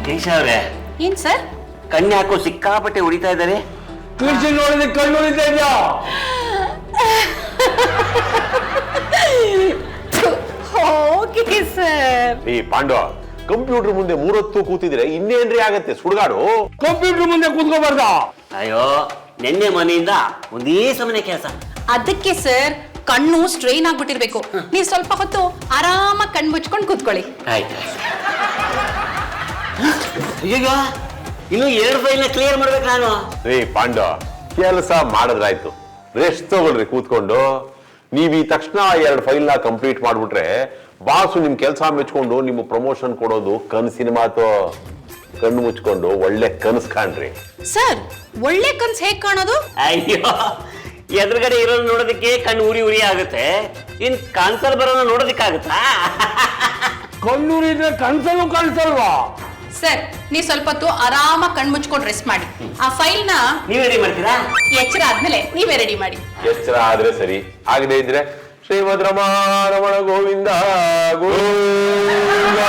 ಕೇಶ ಅವ್ರೆ, ಏನ್ ಸರ್? ಕಣ್ಣು ಹಾಕೋ ಸಿಕ್ಕಾಪಟ್ಟೆ ಹೊಡಿತಾ ಇದ್ದಾರೆ. ಕೀರ್ತಿ ನೋಡಿದ್ರೆ ಕಣ್ಣು ಹೊಡಿತಾ ಇದೆಯಾ? Okay sir. ಈ ಪಾಂಡವ, ಕಂಪ್ಯೂಟರ್ ಮುಂದೆ 3 ಹೊತ್ತು ಕೂತಿದ್ರೆ ಇನ್ನೇನ್ರಿ ಆಗತ್ತೆ ಸುಡುಗಾಡು? ಕಂಪ್ಯೂಟರ್ ಮುಂದೆ ಕೂತ್ಕೋಬಾರ್ದ? ಅಯ್ಯೋ, ನಿನ್ನೆ ಮನೆಯಿಂದ ಒಂದೇ ಸಮನೆ ಕೆಲಸ. ಅದಕ್ಕೆ ಸರ್ ಕಣ್ಣು ಸ್ಟ್ರೈನ್ ಆಗ್ಬಿಟ್ಟಿರ್ಬೇಕು. ನೀವು ಸ್ವಲ್ಪ ಹೊತ್ತು ಆರಾಮಾಗಿ ಕಣ್ಣು ಮುಚ್ಕೊಂಡು ಕೂತ್ಕೊಳ್ಳಿ. ಆಯ್ತು. ಅಯ್ಯೋ, ಇನ್ನು 2 ಫೈಲ್ನ ಕ್ಲಿಯರ್ ಮಾಡ್ಬೇಕು ನಾನು. ರೀ ಪಾಂಡವ, ಕೆಲಸ ಮಾಡಿದ್ರಾಯ್ತು, ರೆಸ್ಟ್ ತಗೊಳ್ರಿ ಕೂತ್ಕೊಂಡು. ನೀವ್ ಈ ತಕ್ಷಣ 2 ಫೈಲ್ನ ಕಂಪ್ಲೀಟ್ ಮಾಡ್ಬಿಟ್ರೆ ಬಾಸು ನಿಮ್ ಕೆಲಸ ಮೆಚ್ಕೊಂಡು ನಿಮ್ಮ ಪ್ರಮೋಷನ್ ಕೊಡೋದು ಕನಸಿನ ಮಾತು. ಕಣ್ಣು ಮುಚ್ಕೊಂಡು ಒಳ್ಳೆ ಕನಸು ಕಾಣ್ರಿ. ಸರ್, ಒಳ್ಳೆ ಕನ್ಸು ಹೇಗ್ ಕಾಣೋದು? ಅಯ್ಯೋ, ಎದುರುಗಡೆ ಇರೋದು ನೋಡೋದಕ್ಕೆ ಕಣ್ಣು ಉರಿ ಆಗುತ್ತೆ. ಇನ್ ಕಾನ್ಸಲ್ ಬರೋನ ನೋಡೋದಕ್ಕಾಗುತ್ತಾ? ಕಣ್ಣೂರಿದ್ರೆ ಕನ್ಸಲ್ಲೂ ಕಾಣಿಸಲ್ವಾ? ಸರ್, ನೀವು ಸ್ವಲ್ಪ ಹೊತ್ತು ಆರಾಮಾಗಿ ಕಣ್ಣು ಮುಚ್ಕೊಂಡು ರೆಸ್ಟ್ ಮಾಡಿ. ಆ ಫೈಲ್ನ ನೀವ್ ರೆಡಿ ಮಾಡ್ತೀರಾ? ಎಚ್ಚರ ಆದ್ಮೇಲೆ ನೀವೇ ರೆಡಿ ಮಾಡಿ. ಎಚ್ಚರ ಆದ್ರೆ ಸರಿ, ಆಗದೆ ಇದ್ರೆ ಶ್ರೀಮದ್ ರಮಣ ಗೋವಿಂದ ಗೋವಿಂದ.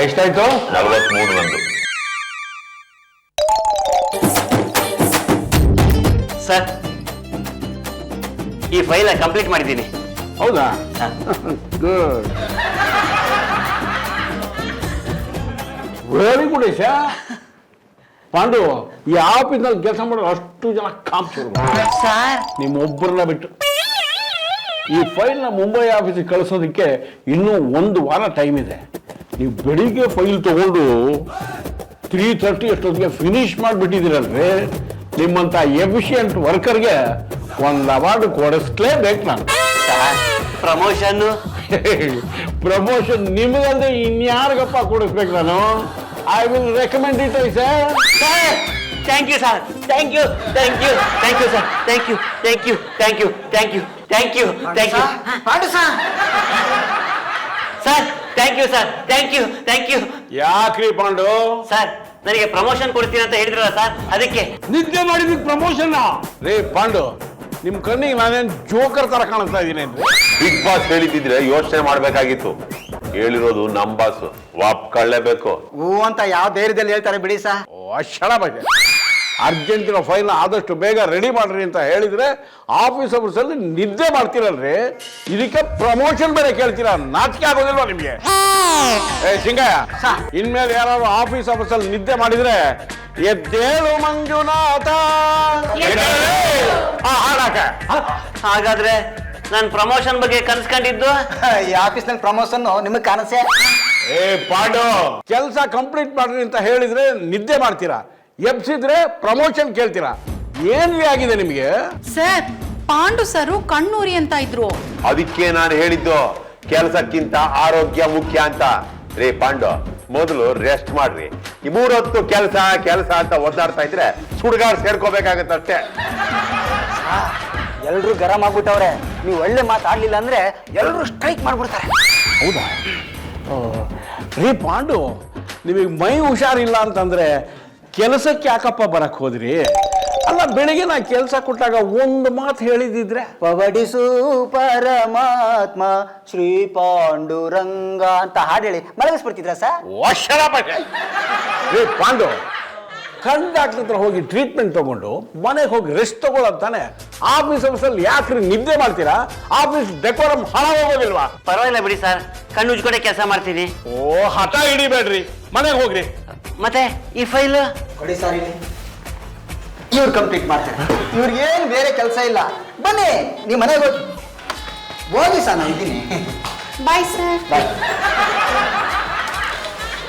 ಎಷ್ಟಾಯ್ತು? 43 ನಂದು. ಸರ್, ಈ ಫೈಲ್ ಕಂಪ್ಲೀಟ್ ಮಾಡಿದ್ದೀನಿ. ಹೌದಾ? Good, very good. Yasha Pandu, ಈ ಆಫೀಸ್ನಲ್ಲಿ ಕೆಲಸ ಮಾಡೋ ಅಷ್ಟು ಜನ ಕಾಂಪ್ಸರು ಸರ್, ನಿಮ್ಮೊಬ್ಬರನ್ನ ಬಿಟ್ಟು. ಈ ಫೈಲ್ನ ಮುಂಬೈ ಆಫೀಸಿಗೆ ಕಳಿಸೋದಕ್ಕೆ ಇನ್ನೂ 1 ವಾರ ಟೈಮ್ ಇದೆ. ನೀವು ಬೆಳಿಗ್ಗೆ ಫೈಲ್ ತಗೊಂಡು 3:30 ಅಷ್ಟೊತ್ತಿಗೆ ಫಿನಿಶ್ ಮಾಡಿಬಿಟ್ಟಿದ್ದೀರಲ್ವೇ, ನಿಮ್ಮಂಥ ಎಫಿಷಿಯಂಟ್ ವರ್ಕರ್ಗೆ 1 ಅವಾರ್ಡ್ ಕೊಡಿಸ್ಲೇಬೇಕು ನಾನು. ಪ್ರಮೋಷನ್ ಪ್ರಮೋಷನ್ ನಿಮಗಂದ್ರೆ ಇನ್ಯಾರಿಗಪ್ಪ ಕೊಡಿಸ್ಬೇಕು ನಾನು? I will recommend it. Sir, thank you sir, thank you, thank you, thank you sir, thank you, thank you, thank you, thank you, thank you, thank you. Pandu sir, sir, thank you sir, thank you, thank you. ಯಾಕ್ರಿ Pandu? Sir, ನನಗೆ promotion ಕೊಡ್ತೀನಿ ಅಂತ ಹೇಳಿದ್ರಲ್ಲ sir, ಅದಕ್ಕೆ. ನಿದ್ದೆ ಮಾಡಿದ promotion ರೇ ಪಾಂಡು, ನಿಮ್ ಕಣ್ಣಿಗೆ ನಾನೇನ್ ಜೋಕರ್ ತರ ಕಾಣಿಸ್ತಾ ಇದ್ದೀನಿ ಅಂದ್ರೆ? ಬಿಗ್ ಬಾಸ್ ಹೇಳಿದ್ರೆ ಯೋಚನೆ ಮಾಡ್ಬೇಕಾಗಿತ್ತು. ಹೇಳಿರೋದು ನಮ್ ಬಾಸ್, ವಾಪ್ಕೊಳ್ಳೇಬೇಕು. ಹೂ ಅಂತ ಯಾವ ಧೈರ್ಯದಲ್ಲಿ ಹೇಳ್ತಾರೆ ಬಿಡಿ ಸರ್. ಅಕ್ಷರ ಬಗ್ಗೆ ಅರ್ಜೆಂಟಿನ ಫೈಲ್ ಆದಷ್ಟು ಬೇಗ ರೆಡಿ ಮಾಡ್ರಿ ಅಂತ ಹೇಳಿದ್ರೆ ಆಫೀಸ್ ಅವರ್ಸ್ ಅಲ್ಲಿ ನಿದ್ದೆ ಮಾಡ್ತೀರಲ್ರಿ, ಇದಕ್ಕೆ ಪ್ರಮೋಷನ್ ಬೇರೆ ಕೇಳ್ತೀರಾ? ನಾಚಿಕೆ ಆಗೋದಿಲ್ವಾ ನಿಮ್ಗೆ? ಸಿಂಗಯ್ಯ, ಇನ್ಮೇಲೆ ಯಾರು ಆಫೀಸ್ ಅವರ್ಸ್ ಅಲ್ಲಿ ನಿದ್ದೆ ಮಾಡಿದ್ರೆ ಎದ್ದೇಳು ಮಂಜುನಾಥ ಹಾಡಾಕ. ಹಾಗಾದ್ರೆ ನಾನು ಪ್ರಮೋಷನ್ ಬಗ್ಗೆ ಕನ್ಸ್ಕೊಂಡಿದ್ದು? ಈ ಆಫೀಸ್ನಲ್ಲಿ ಪ್ರಮೋಷನ್ ನಿಮಗೆ ಕಾಣಿಸೆ? ಪಾಂಡು, ಕೆಲಸ ಕಂಪ್ಲೀಟ್ ಮಾಡ್ರಿ ಅಂತ ಹೇಳಿದ್ರೆ ನಿದ್ದೆ ಮಾಡ್ತೀರಾ, ಎಬ್ಸಿದ್ರೆ ಪ್ರಮೋಷನ್ ಕೇಳ್ತೀರಾ. ಏನ್ರಿ ಆಗಿದೆ ನಿಮ್ಗೆ? ಸರ್, ಪಾಂಡು ಸರು ಕಣ್ಣೂರಿ ಅಂತ ಇದ್ರು. ಅದಕ್ಕೆ ನಾನು ಹೇಳಿದ್ದು ಕೆಲಸಕ್ಕಿಂತ ಆರೋಗ್ಯ ಮುಖ್ಯ ಅಂತ. ರೇ ಪಾಂಡು, ಮೊದಲು ರೆಸ್ಟ್ ಮಾಡ್ರಿ. ಈ 3 ಹೊತ್ತು ಕೆಲಸ ಕೆಲಸ ಅಂತ ಒದ್ದಾಡ್ತಾ ಇದ್ರೆ ಸುಡುಗಾಡ್ ಸೇರ್ಕೋಬೇಕಾಗತ್ತಷ್ಟೇ. ಎಲ್ರು ಗರಂ ಆಗ್ಬಿಟ್ಟವ್ರೆ. ನೀವು ಒಳ್ಳೆ ಮಾತಾಡ್ಲಿಲ್ಲ ಅಂದ್ರೆ ಎಲ್ರು ಸ್ಟ್ರೈಕ್ ಮಾಡ್ಬಿಡ್ತಾರೆ. ಹೌದಾ? ರೀ ಪಾಂಡು, ನಿಮಗೆ ಮೈ ಹುಷಾರಿಲ್ಲ ಅಂತಂದ್ರೆ ಕೆಲಸಕ್ಕೆ ಯಾಕಪ್ಪ ಬರಕ್ ಹೋದ್ರಿ? ಅಲ್ಲ, ಬೆಳಿಗ್ಗೆ ನಾ ಕೆಲಸ ಕೊಟ್ಟಾಗ 1 ಮಾತು ಹೇಳಿದಿದ್ರೆ, ಪವಡಿಸು ಪರಮಾತ್ಮ ಶ್ರೀ ಪಾಂಡುರಂಗ ಅಂತ ಹಾಡು ಹೇಳಿ ಮಲಗಿಸ್ಬಿಡ್ತಿದ್ರ ಸರ್? ರೀ ಪಾಂಡು, ಕಣ್ ಡಾಕ್ಟರ್ ಹತ್ರ ಹೋಗಿ ಟ್ರೀಟ್ಮೆಂಟ್ ತಗೊಂಡು ಮನೆಗೆ ಹೋಗಿ ರೆಸ್ಟ್ ತಗೊಳ್ಳೋದಾನೆ. ಆಫೀಸ್ ಅವರ್ಸಲ್ಲಿ ಯಾಕ್ರಿ ನಿದ್ದೆ ಮಾಡ್ತೀರಾ? ಆಫೀಸ್ ಡೆಕೋರಮ್ ಹಾಳಾಗೋದಿಲ್ವಾ? ಪರವಾಗಿಲ್ಲ ಬಿಡಿ ಸರ್, ಕಣ್ಣು ಉಜ್ಕೊಂಡೆ ಕೆಲಸ ಮಾಡ್ತೀನಿ. ಹಠ ಹಿಡಿಬೇಡ್ರಿ, ಮನೆಗೆ ಹೋಗ್ರಿ. ಮತ್ತೆ ಈ ಫೈಲ್ ಕೊಡಿ ಸರ್, ಇಲ್ಲಿ ಇವ್ರು ಕಂಪ್ಲೀಟ್ ಮಾಡ್ತಾರೆ. ಇವ್ರಿಗೆ ಏನು ಬೇರೆ ಕೆಲಸ ಇಲ್ಲ. ಬನ್ನಿ, ನೀವು ಮನೆಗೆ ಹೋಗಿ ಸರ್, ನಾನು ಇದ್ದೀನಿ. Bye sir.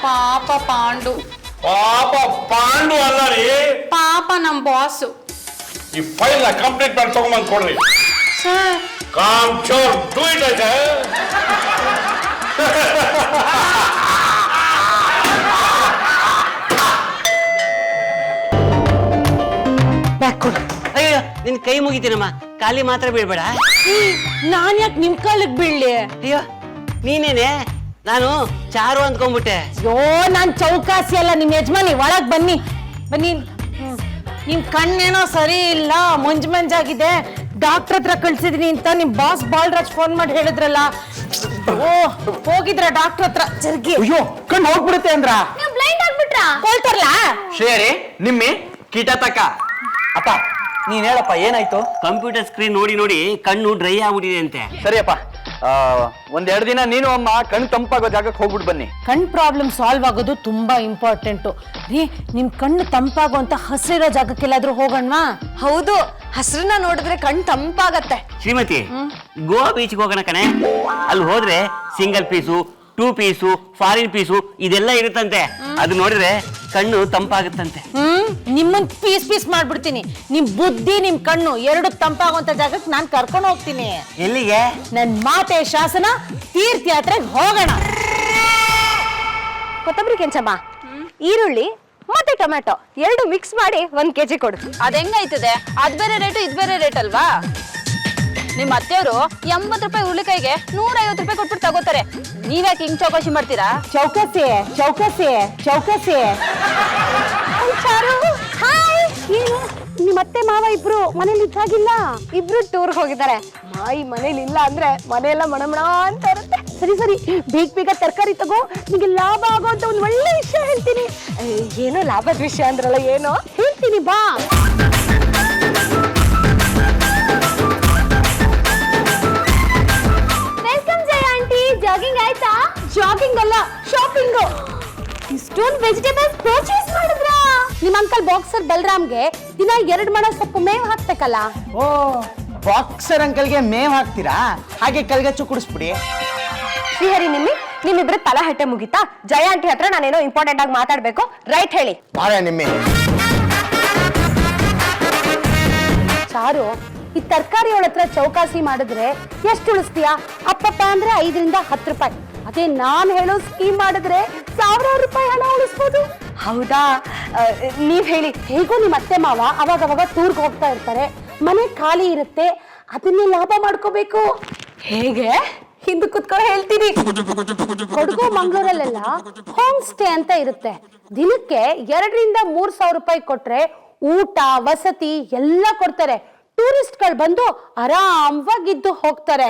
ಪಾಪ ಪಾಂಡು. ಪಾಪ ಪಾಂಡು ಅಲ್ಲ ರೀ, ಪಾಪ ನಮ್ ಬಾಸು. ಈ ಫೈಲ್ ಕಂಪ್ಲೀಟ್ ಮಾಡಿ ತಗೊಂಬಂದು ಕೊಡ್ರಿ. ಸರ್, ಕಾಮ್ ಚೋರ್ ಡೂ ಇಟ್. ಆಯ್ತಾ? ಅಯ್ಯೋ, ನಿನ್ ಕೈ ಮುಗಿತೀನಮ್ಮ, ಖಾಲಿ ಮಾತ್ರ ಬೀಳ್ಬೇಡ. ನಾನ್ ಯಾಕೆ ನಿಮ್ ಕಾಲಕ್ ಬೀಳ್ಲಿ? ಅಯ್ಯೋ, ನೀನೇನೆ, ನಾನು ಚಾರು ಅಂದ್ಕೊಂಡ್ಬಿಟ್ಟೆ. ಅಯ್ಯೋ, ನಾನ್ ಚೌಕಾಸಿ ಅಲ್ಲ, ನಿಮ್ ಯಜಮಾನಿ. ಒಳಗ್ ಬನ್ನಿ ಬನ್ನಿ. ನಿಮ್ ಕಣ್ಣೇನೋ ಸರಿ ಇಲ್ಲ, ಮಂಜಾಗಿದೆ. ಡಾಕ್ಟರ್ ಹತ್ರ ಕಳ್ಸಿದೀನಿ ಅಂತ ನಿಮ್ ಬಾಸ್ ಬಾಲ್ರಾಜ್ ಫೋನ್ ಮಾಡಿ ಹೇಳಿದ್ರಲ್ಲ. ಓ ಹೋಗಿದ್ರ ಡಾಕ್ಟರ್ ಹತ್ರ ಜರ್ಗಿ ಅಯ್ಯೋ ಕಣ್ಣು ಹೋಗ್ಬಿಡುತ್ತೆ ಅಂದ್ರ ನೀವು ಬ್ಲೈಂಡ್ ಆಗ್ಬಿಟ್ರಾ ಕೊಳ್ತಾರಲ್ಲ ಶ್ರೇಯರಿ ನಿಮ್ಮಿ ಕೀಟ ತಕ್ಕ ಅಪ್ಪ ನೀನ್ ಹೇಳಪ್ಪ ಏನಾಯ್ತು? ಕಂಪ್ಯೂಟರ್ ಸ್ಕ್ರೀನ್ ನೋಡಿ ನೋಡಿ ಕಣ್ಣು ಡ್ರೈ ಆಗ್ಬಿಟ್ಟಿದೆ ಅಂತೆ. ಸರಿಯಪ್ಪ ಒಂದೆರಡು ದಿನ ನೀನು ಅಮ್ಮ ಕಣ್ಣು ತಂಪಾಗೋ ಜಾಗಕ್ಕೆ ಹೋಗ್ಬಿಟ್ಟು ಬನ್ನಿ. ಕಣ್ ಪ್ರಾಬ್ಲಮ್ ಸಾಲ್ವ್ ಆಗೋದು ತುಂಬಾ ಇಂಪಾರ್ಟೆಂಟು ರೀ. ನಿಮ್ ಕಣ್ಣು ತಂಪಾಗುವಂತ ಹಸಿರಿರೋ ಜಾಗಕ್ಕೆಲ್ಲಾದ್ರೂ ಹೋಗೋಣವಾ? ಹೌದು, ಹಸ್ರನ್ನ ನೋಡಿದ್ರೆ ಕಣ್ ತಂಪಾಗತ್ತೆ. ಶ್ರೀಮತಿ, ಗೋವಾ ಬೀಚ್ಗೆ ಹೋಗೋಣ ಕಣೆ. ಅಲ್ಲಿ ಹೋದ್ರೆ single piece, 2 piece, foreign piece ಇದೆಲ್ಲ ಇರುತ್ತಂತೆ. ಅದು ನೋಡಿದ್ರೆ ಕಣ್ಣು ತಂಪಾಗುತ್ತಂತೆ. ನಿಮ್ಮನ್ ಪೀಸ್ ಪೀಸ್ ಮಾಡ್ಬಿಡ್ತೀನಿ. ನಿಮ್ ಬುದ್ಧಿ ನಿಮ್ ಕಣ್ಣು ಎರಡು ತಂಪಾಗುವಂತ ಜಾಗಕ್ಕೆ ನಾನ್ ಕರ್ಕೊಂಡು ಹೋಗ್ತೀನಿ. ಎಲ್ಲಿಗೆ? ನನ್ ಮಾತೆ ಶಾಸನ ತೀರ್ಥಯಾತ್ರೆಗೆ ಹೋಗೋಣ. ಕೊತ್ತಂಬರಿ ಕೆಂಚಮ್ಮ, ಈರುಳ್ಳಿ ಮತ್ತೆ ಟೊಮೆಟೊ ಎರಡು ಮಿಕ್ಸ್ ಮಾಡಿ 1 kg ಕೊಡು. ಅದ್ ಹೆಂಗೈತದೆ? ಅದ್ ಬೇರೆ ರೇಟು ಇದ್ ಬೇರೆ ರೇಟ್ ಅಲ್ವಾ? ನಿಮ್ ಅತ್ತೆಯವರು 80 ರೂಪಾಯಿ ಹುರುಳಿಕಾಯಿಗೆ 150 ರೂಪಾಯಿ ಕೊಟ್ಬಿಟ್ಟು ತಗೋತಾರೆ. ನೀವ್ಯಾಕೆ ಹಿಂಗ್ ಚೌಕಾಶಿ ಮಾಡ್ತೀರಾ? ಚೌಕಸಿ ಚೌಕಸಿ ಚೌಕಸಿ. ಹಾಯ್, ಏನು ನಿಮ್ಮತ್ತೆ ಮಾವ ಇಬ್ರು ಮನೇಲಿ ಇದ್ದಾಗಿಲ್ಲ? ಇಬ್ರು ಟೂರ್ಗೆ ಹೋಗಿದ್ದಾರೆ. ಮಾಯಿ ಮನೇಲಿ ಇಲ್ಲ ಅಂದ್ರೆ ಮನೆಯೆಲ್ಲ ಮಣಮಣ ಅಂತ ಇರುತ್ತೆ. ಸರಿ ಸರಿ, ಬೇಗ ಬೇಗ ತರಕಾರಿ ತಗೋ, ನಿಮಗೆ ಲಾಭ ಆಗೋಂತ ಒಂದು ಒಳ್ಳೆ ವಿಷಯ ಹೇಳ್ತೀನಿ. ಏನೋ ಲಾಭದ ವಿಷಯ ಅಂದ್ರಲ್ಲ, ಏನೋ ಹೇಳ್ತೀನಿ ಬಾ. ವೆಲ್ಕಮ್ ಜಯ ಆಂಟಿ. ಜಾಗಿಂಗ್ ಆಯ್ತಾ? ಜಾಗಿಂಗ್ ಅಲ್ಲ, ಶಾಪಿಂಗ್. ಇಷ್ಟೊಂದು ವೆಜಿಟೇಬಲ್ಸ್ ಪರ್ಚೇಸ್ ಮಾಡಿದ್ರಾ? ನಿಮ್ಮ ಅಂಕಲ್ ಬಾಕ್ಸರ್ ಬಲರಾಮ್ಗೆ ದಿನ 2 ಮಣ ಸೊಪ್ಪು ಮೇವು ಹಾಕ್ಬೇಕಲ್ಲ? ಓ, ಬಾಕ್ಸರ್ ಅಂಕಲ್ಗೆ ಮೇವ್ ಹಾಕ್ತೀರಾ? ಹಾಗೆ ಕಲ್ಗಚ್ಚು ಕುಡಿಸ್ಬಿಡಿ. ಶ್ರೀಹರಿ, ನಿಮ್ಮಿಬ್ರು ತಲಹಟ್ಟೆ ಮುಗಿತಾ? ಜಯ ಆಂಟಿ ಹತ್ರ ನಾನೇನೋ ಇಂಪಾರ್ಟೆಂಟ್ ಆಗಿ ಮಾತಾಡ್ಬೇಕು. ರೈಟ್ ಹೇಳಿ. ಚಾರು, ಈ ತರಕಾರಿ ಹತ್ರ ಚೌಕಾಸಿ ಮಾಡಿದ್ರೆ ಎಷ್ಟು ಉಳಿಸ್ತೀಯಾ? ಅಪ್ಪಪ್ಪ ಅಂದ್ರೆ 5 ರಿಂದ 10 ರೂಪಾಯಿ. ಅದೇ ನಾನ್ ಹೇಳೋ ಸ್ಕೀಮ್ ಮಾಡಿದ್ರೆ 1000 ರೂಪಾಯಿ ಹಣ ಉಳಿಸ್ಬೋದು. ಹೌದಾ? ನೀವ್ ಹೇಳಿ. ಹೇಗೋ ನಿಮ್ಮ ಅತ್ತೆ ಮಾವ ಅವಾಗ ಟೂರ್ಗೆ ಹೋಗ್ತಾ ಇರ್ತಾರೆ, ಮನೆ ಖಾಲಿ ಇರುತ್ತೆ, ಅದನ್ನೇ ಲಾಭ ಮಾಡ್ಕೋಬೇಕು. ಹೇಗೆ? ಹಿಂದೆ ಕುತ್ಕೊಂಡು ಹೇಳ್ತೀನಿ. ಕೊಡಗು ಮಂಗಳೂರಲ್ಲೆಲ್ಲ ಹೋಮ್ ಸ್ಟೇ ಅಂತ ಇರುತ್ತೆ. ದಿನಕ್ಕೆ 2 ರಿಂದ 3 ಸಾವಿರ ರೂಪಾಯಿ ಕೊಟ್ರೆ ಊಟ ವಸತಿ ಎಲ್ಲ ಕೊಡ್ತಾರೆ. ಟೂರಿಸ್ಟ್ಗಳು ಬಂದು ಆರಾಮವಾಗಿದ್ದು ಹೋಗ್ತಾರೆ.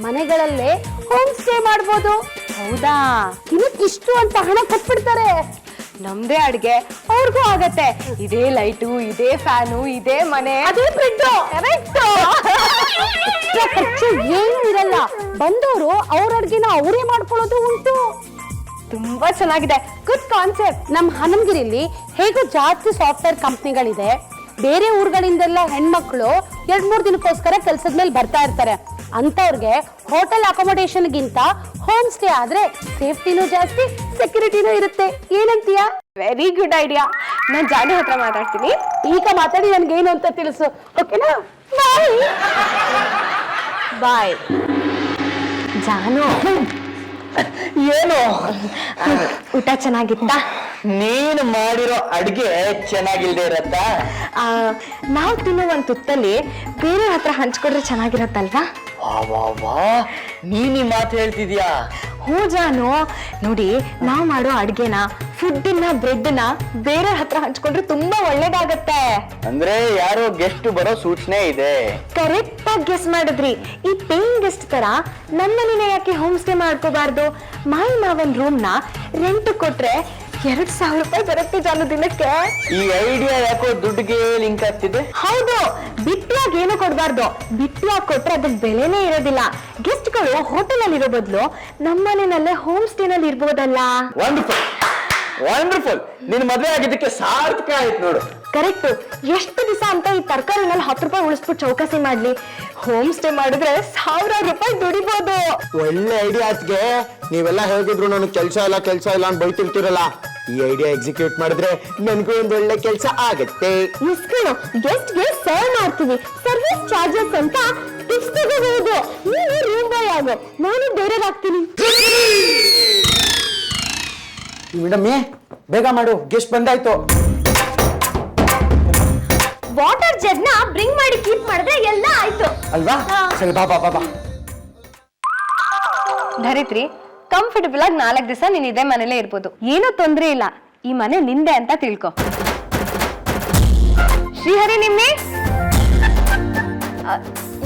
ಮನೆಗಳಲ್ಲೇ ಹೋಮ್ ಸ್ಟೇ ಮಾಡ್ಬೋದು. ಹೌದಾ? ದಿನಕ್ಕೆ ಇಷ್ಟು ಅಂತ ಹಣ ಕೊಟ್ಬಿಡ್ತಾರೆ. ನಮ್ದೇ ಅಡ್ಗೆ ಅವ್ರಿಗೂ ಆಗತ್ತೆ. ಇದೇ ಲೈಟು, ಇದೇ ಫ್ಯಾನು, ಇದೇ ಮನೆ, ಅದೇ ಫ್ರಿಡ್ಜ್. ಕರೆಕ್ಟ್. ಖರ್ಚು ಏನು ಇರಲ್ಲ. ಬಂದವರು ಅವ್ರ ಅಡ್ಗೆನ ಅವರೇ ಮಾಡ್ಕೊಳ್ಳೋದು ಉಂಟು. ತುಂಬಾ ಚೆನ್ನಾಗಿದೆ. Good concept. ನಮ್ಮ ಹನಮಗಿರಿಲಿ ಹೇಗೂ ಜಾಸ್ತಿ ಸಾಫ್ಟ್ವೇರ್ ಕಂಪ್ನಿಗಳಿದೆ. ಬೇರೆ ಊರುಗಳಿಂದೆಲ್ಲ ಹೆಣ್ಮಕ್ಳು 2-3 ದಿನಕ್ಕೋಸ್ಕರ ಕೆಲ್ಸದ ಮೇಲೆ ಬರ್ತಾ ಇರ್ತಾರೆ. ಅಂತವ್ರಿಗೆ ಹೋಟೆಲ್ ಅಕೊಮಡೇಷನ್ಗಿಂತ ಹೋಮ್ ಸ್ಟೇ ಆದ್ರೆ ಸೇಫ್ಟಿನೂ ಜಾಸ್ತಿ, ಸೆಕ್ಯೂರಿಟಿನೂ ಇರುತ್ತೆ. ಏನಂತೀಯ? Very good idea. ನಾನ್ ಜಾನು ಹತ್ರ ಮಾತಾಡ್ತೀನಿ. ಈಗ ಮಾತಾಡಿ ನನ್ಗೇನು ಅಂತ ತಿಳಿಸು, ಓಕೆನಾ? ಬಾಯ್ ಬಾಯ್. ಜಾನು, ಏನು ಊಟ ಚೆನ್ನಾಗಿತ್ತಾ? ನೀನು ಮಾಡಿರೋ ಅಡ್ಗೆ ಚೆನ್ನಾಗಿಲ್ದೇ ಇರತ್ತ? ನಾವು ತಿನ್ನೋ ಒಂದು ತುತ್ತಲ್ಲಿ ಬೇರೆ ಹತ್ರ ಹಂಚ್ಕೊಡ್ರೆ ಚೆನ್ನಾಗಿರತ್ತಲ್ವಾ? ನೀನ್ ಈ ಮಾತು ಹೇಳ್ತಿದ್ಯಾ? ಹ್ಞೂ ಜಾನು, ನೋಡಿ ನಾವು ಮಾಡೋ ಅಡ್ಗೆನ, ಫುಡ್ನ, ಬ್ರೆಡ್ನ ಬೇರೆ ಹತ್ರ ಹಂಚ್ಕೊಂಡ್ರೆ ತುಂಬಾ ಒಳ್ಳೇದಾಗತ್ತೆ. ಅಂದ್ರೆ ಯಾರೋ ಗೆಸ್ಟ್ ಬರೋ ಸೂಚನೆ ಇದೆ. ಕರೆಕ್ಟ್ ಆಗಿ ಗೆಸ್ ಮಾಡಿದ್ರಿ. ಈ ಪೇಯಿಂಗ್ ಗೆಸ್ಟ್ ತರ ನಮ್ಮನೇನೆ ಯಾಕೆ ಹೋಮ್ ಸ್ಟೇ ಮಾಡ್ಕೋಬಾರ್ದು? ಮಾಯಿ ಮಾವನ್ ರೂಮ್ ನ ರೆಂಟ್ ಕೊಟ್ರೆ 2000 ರೂಪಾಯಿ ಬರುತ್ತೆ ಜಾನು ದಿನಕ್ಕೆ. ಈ ಐಡಿಯಾ ಯಾಕೋ ದುಡ್ಡಿಗೆ ಲಿಂಕ್ ಆಗ್ತಿದೆ. ಹೌದು, ಬಿಟ್ಟಿಯಾಗಿ ಏನು ಕೊಡ್ಬಾರ್ದು. ಬಿಟ್ಟಿಯಾಗಿ ಕೊಟ್ರೆ ಅದಕ್ಕೆ ಬೆಲೆನೇ ಇರೋದಿಲ್ಲ. ಗೆಸ್ಟ್ ಗಳು ಹೋಟೆಲ್ ಅಲ್ಲಿ ಇರೋ ಬದಲು ನಮ್ಮನೇನಲ್ಲೇ ಹೋಮ್ ಸ್ಟೇ ನಲ್ಲಿ ಇರ್ಬೋದಲ್ಲ? Wonderful wonderful. ನಿನ್ ಮದುವೆ ಆಗಿದ್ದಕ್ಕೆ ಸಾರ್ಥಕ ಆಯ್ತು ನೋಡು. ಕರೆಕ್ಟ್. ಎಷ್ಟು ದಿವಸ ಅಂತ ಈ ತರಕಾರಿನಲ್ಲಿ 10 ರೂಪಾಯಿ ಉಳಿಸ್ಬಿಟ್ಟು ಚೌಕಾಸಿ ಮಾಡ್ಲಿ? ಹೋಮ್ ಸ್ಟೇ ಮಾಡಿದ್ರೆ 1000 ರೂಪಾಯಿ ದುಡಿಬಹುದು. ಒಳ್ಳೆ ಐಡಿಯಾ ಆತ್ಗೆ. ನೀವೆಲ್ಲ ಹೇಗಿದ್ರು ನನಗೆ ಕೆಲಸ ಇಲ್ಲ ಅಂತ ಬೈತಿರ್ತೀರಲ್ಲ, ಈ ಐಡಿಯಾ ಎಕ್ಸಿಕ್ಯೂಟ್ ಮಾಡಿದ್ರೆ ನನಗೂ ಒಂದು ಒಳ್ಳೆ ಕೆಲಸ ಆಗತ್ತೆ. ಇಸ್ಕೊಂಡು ಗೆಸ್ಟ್ಗೆ ಸರ್ವ್ ಮಾಡ್ತೀವಿ. ಸರ್ವಿಸ್ ಚಾರ್ಜಸ್ ಅಂತ ಟಿಪ್ಸ್ ತಗೋಬಹುದು. ನೀನು ರೂಮ್ ಬಾಯ್ ಆಗೋ, ನಾನು ಬೇರೆದಾಗ್ತೀನಿ. ಮೇಡಮ್ ಬೇಗ ಮಾಡು, ಗೆಸ್ಟ್ ಬಂದಾಯ್ತು. ವಾಟರ್ ಜಗ್ ನ ಬ್ರಿಂಗ್ ಮಾಡಿ ಕೀಪ್ ಮಾಡಿದ್ರೆ ಎಲ್ಲ ಆಯ್ತು ಅಲ್ವಾ? ಸರಿ, ಬಾ ಬಾ ಬಾ ಬಾ. ಧರಿತ್ರಿ, ಕಂಫರ್ಟಬಲ್ ಆಗಿ 4 ದಿವಸ ನೀನ್ ಇದೇ ಮನೇಲೇ ಇರ್ಬೋದು. ಏನೂ ತೊಂದ್ರೆ ಇಲ್ಲ. ಈ ಮನೆ ನಿಂದೆ ಅಂತ ತಿಳ್ಕೊ. ಶ್ರೀಹರಿ, ನಿಮ್ಮೆ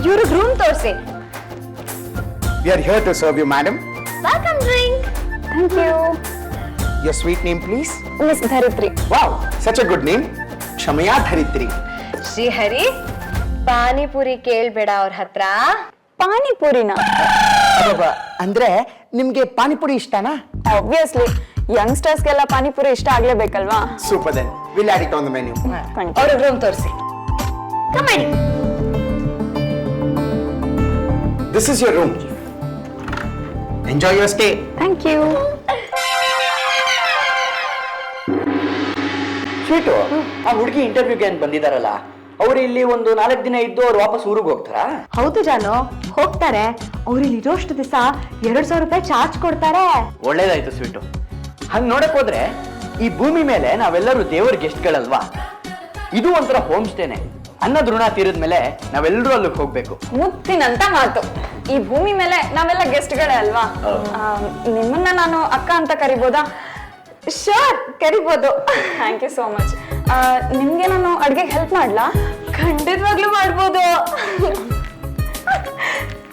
ಇವ್ರಿಗೆ ರೂಮ್ ತೋರಿಸಿ. We are here to serve you, madam. Welcome drink. Thank you. Your sweet name please. Miss Dharitri. Wow, such a good name. ಕ್ಷಮಯಾ ಧರಿತ್ರಿ. ಶ್ರೀಹರಿ, ಪಾನಿಪುರಿ ಕೇಳ್ಬೇಡ ಅವ್ರ ಹತ್ರ. ಪಾನಿಪುರಿನ? ಅಂದ್ರೆ ನಿಮ್ಗೆ ಪಾನಿಪುರಿ ಇಷ್ಟನಾ? ಆಬ್ವಿಯಸ್ಲಿ, ಯಂಗ್ಸ್ಟರ್ಸ್ಗೆಲ್ಲ ಪಾನಿಪುರಿ ಇಷ್ಟ ಆಗ್ಲೇಬೇಕಲ್ವಾ? Super then will add it on the menu. ಅವ್ರ ರೂಮ್ ತೋರಿಸಿ. ಕಮಾಡಿ. This is your room. Enjoy your stay. Thank you. Sweet, ಆ ಹುಡುಗಿ ಇಂಟರ್ವ್ಯೂಗೆ ಅಂತ ಬಂದಿದಾರಲ್ಲ, ಅವ್ರು ಇಲ್ಲಿ ಒಂದು 4 ದಿನ ಇದ್ದು ಅವ್ರು ವಾಪಸ್ ಊರಿಗೆ ಹೋಗ್ತಾರಾ? ಹೌದು ಜಾನು, ಹೋಗ್ತಾರೆ. ಅವ್ರು ಇಲ್ಲಿ ಇರೋಷ್ಟು ದಿವಸ 2,000 ರೂಪಾಯಿ ಚಾರ್ಜ್ ಕೊಡ್ತಾರೆ. ಒಳ್ಳೇದಾಯ್ತು ಸ್ವೀಟು. ಹಂಗ್ ನೋಡಕ್ ಹೋದ್ರೆ ಈ ಭೂಮಿ ಮೇಲೆ ನಾವೆಲ್ಲರೂ ದೇವರ ಗೆಸ್ಟ್ಗಳಲ್ವಾ? ಇದು ಒಂಥರ ಹೋಮ್ ಸ್ಟೇನೆ. ಅನ್ನದ ಋಣ ತೀರಿದ್ಮೇಲೆ ನಾವೆಲ್ಲರೂ ಅಲ್ಲಿಗೆ ಹೋಗ್ಬೇಕು. ಮುತ್ತಿನಂತ ಮಾತು. ಈ ಭೂಮಿ ಮೇಲೆ ನಾವೆಲ್ಲ ಗೆಸ್ಟ್ಗಳೇ ಅಲ್ವಾ? ನಿಮ್ಮನ್ನ ನಾನು ಅಕ್ಕ ಅಂತ ಕರಿಬೋದಾ? ಶೋರ್, ಕರಿಬೋದು. Thank you so much. ನಿಮ್ಗೆ ನಾನು ಅಡ್ಗೆಗೆ ಹೆಲ್ಪ್ ಮಾಡ್ಲಾ? ಖಂಡಿತವಾಗ್ಲೂ ಮಾಡ್ಬೋದು.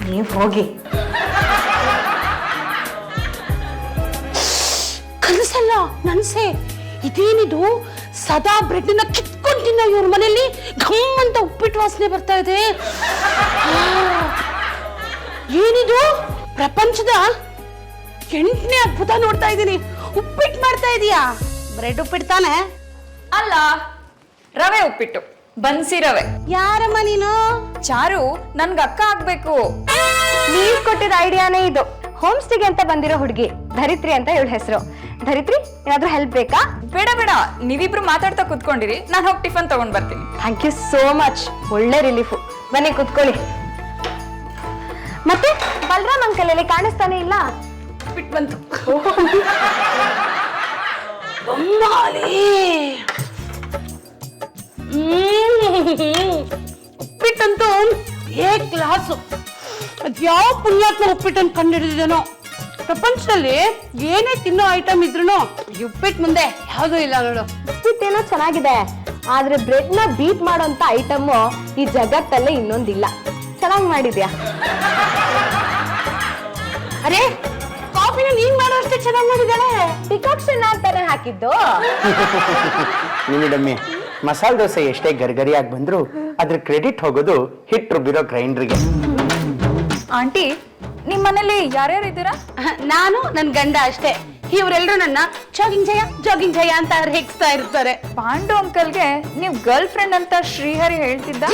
ನೀವ್ ಹೋಗಿ. ಕನಸಲ್ಲ, ನನ್ಸೆ. ಇದೇನಿದು? ಸದಾ ಬ್ರೆಡ್ ನ ಕಿತ್ಕೊಂಡ್ ಇವ್ರ ಮನೇಲಿ ಘಮ್ ಅಂತ ಉಪ್ಪಿಟ್ಟು ವಾಸನೆ ಬರ್ತಾ ಇದೆ. ಏನಿದು? ಪ್ರಪಂಚದ 8ನೇ ಅದ್ಭುತ ನೋಡ್ತಾ ಇದ್ದೀನಿ. ಉಪ್ಪಿಟ್ಟು ಮಾಡ್ತಾ ಇದೀಯಾ? ಬ್ರೆಡ್ ಉಪ್ಪಿಟ್ಟು ತಾನೆ? ಅಲ್ಲ, ರವೆ ಉಪ್ಪಿಟ್ಟು, ಬನ್ಸಿ ರವೆ. ಯಾರಮ್ಮ ನೀನು? ಚಾರು, ನನ್ಗೆ ಅಕ್ಕ ಆಗ್ಬೇಕು. ನೀವ್ ಕೊಟ್ಟಿದ ಐಡಿಯಾನೇ ಇದು. ಹೋಮ್ ಸ್ಟೇಗೆ ಅಂತ ಬಂದಿರೋ ಹುಡುಗಿ ಧರಿತ್ರಿ ಅಂತ ಇವಳ ಹೆಸರು. ಧರಿತ್ರಿ, ಏನಾದ್ರೂ ಹೆಲ್ಪ್ ಬೇಕಾ? ಬೇಡ ಬೇಡ, ನೀವಿಬ್ರು ಮಾತಾಡ್ತಾ ಕುತ್ಕೊಂಡಿರಿ, ನಾನು ಹೋಗಿ ಟಿಫನ್ ತಗೊಂಡ್ ಬರ್ತೀನಿ. Thank you so much. ಒಳ್ಳೆ ರಿಲೀಫು. ಬನ್ನಿ ಕುತ್ಕೊಳ್ಳಿ. ಮತ್ತೆ ಬಲರಾಮ್ ಅಂಕಲ್ ಅಲ್ಲಿ ಕಾಣಿಸ್ತಾನೆ ಇಲ್ಲ? ಉಪ್ಪಿಟ್ಟು ಬಂತು. ಬೊಮ್ಮಾಲಿ. ಉಪ್ಪಿಟ್ಟಂತೂ ಕ್ಲಾಸು. ಅದ್ಯಾವ ಪುಣ್ಯಾತ್ಮ ಉಪ್ಪಿಟ್ಟನ್ನು ಕಂಡುಹಿಡಿದಿದನೋ. ಪ್ರಪಂಚದಲ್ಲಿ ಏನೇ ತಿನ್ನೋ ಐಟಮ್ ಇದ್ರು ಉಪ್ಪಿಟ್ಟು ಮುಂದೆ ಯಾವುದೂ ಇಲ್ಲ ನೋಡು. ಉಪ್ಪಿಟ್ಟೇನೋ ಚೆನ್ನಾಗಿದೆ, ಆದ್ರೆ ಬ್ರೆಡ್ ನ ಬೀಟ್ ಮಾಡೋಂತ ಐಟಮ್ ಈ ಜಗತ್ತಲ್ಲೇ ಇನ್ನೊಂದಿಲ್ಲ. ಚೆನ್ನಾಗಿ ಮಾಡಿದ್ಯಾ. ಅರೆ, ಕಾಫಿನ ನೀನ್ ಮಾಡೋ ಅಷ್ಟೇ ಚೆನ್ನಾಗಿ ಮಾಡಿದಾಳೆ. ಡಿಕಾಕ್ಷನ್ ಅಂತಾನೆ ಹಾಕಿದ್ದು. ನಿಮಿಡಮ್ಮಿ, ಮಸಾಲೆ ದೋಸೆ ಎಷ್ಟೇ ಗರ್ಗರಿಯಾಗಿ ಬಂದ್ರು ಅದ್ರ ಕ್ರೆಡಿಟ್ ಹೋಗೋದು ಹಿಟ್ ರುಬ್ಬಿರೋ ಗ್ರೈಂಡರ್ಗೆ. ಆಂಟಿ, ನಿಮ್ ಮನೇಲಿ ಯಾರ್ಯಾರು ಇದ್ದೀರಾ? ನಾನು ನನ್ ಗಂಡ ಅಷ್ಟೇ. ಇವರೆಲ್ಲರೂ ನನ್ನ ಜಾಗಿಂಗ್ ಜಯ ಅಂತ ರೇಗಿಸ್ತಾ ಇರ್ತಾರೆ. ಪಾಂಡು ಅಂಕಲ್ಗೆ ನೀವ್ ಗರ್ಲ್ ಫ್ರೆಂಡ್ ಅಂತ ಶ್ರೀಹರಿ ಹೇಳ್ತಿದ್ದ.